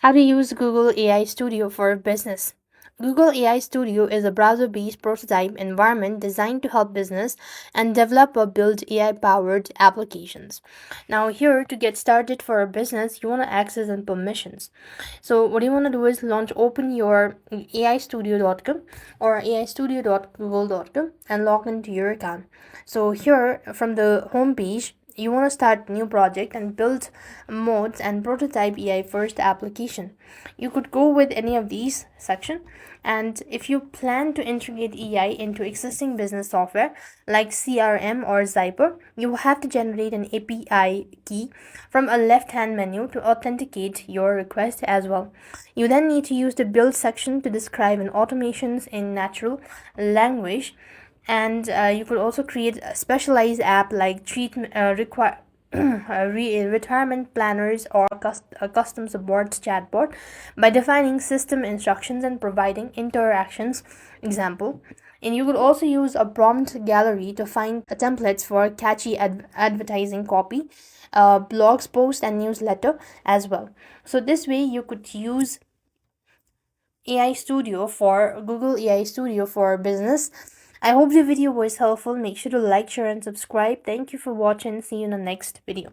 How to use Google AI Studio for business. Google AI Studio is a browser-based prototype environment designed to help business and developer build AI-powered applications. Now, here to get started for a business, you want to access and permissions. So, what you want to do is open your aistudio.com or aistudio.google.com and log into your account. So, here from the home page, you want to start new project and build modes and prototype AI first application. You could go with any of these section, and if you plan to integrate AI into existing business software like CRM or Zyper, you will have to generate an API key from a left hand menu to authenticate your request as well. You then need to use the build section to describe an automations in natural language, and you could also create a specialized app like retirement planners or a custom supports chatbot by defining system instructions and providing interactions example. And you could also use a prompt gallery to find templates for catchy advertising copy, blogs post and newsletter as well. So this way you could use AI Studio for Google AI Studio for business. I hope the video was helpful. Make sure to like, share, and subscribe. Thank you for watching. See you in the next video.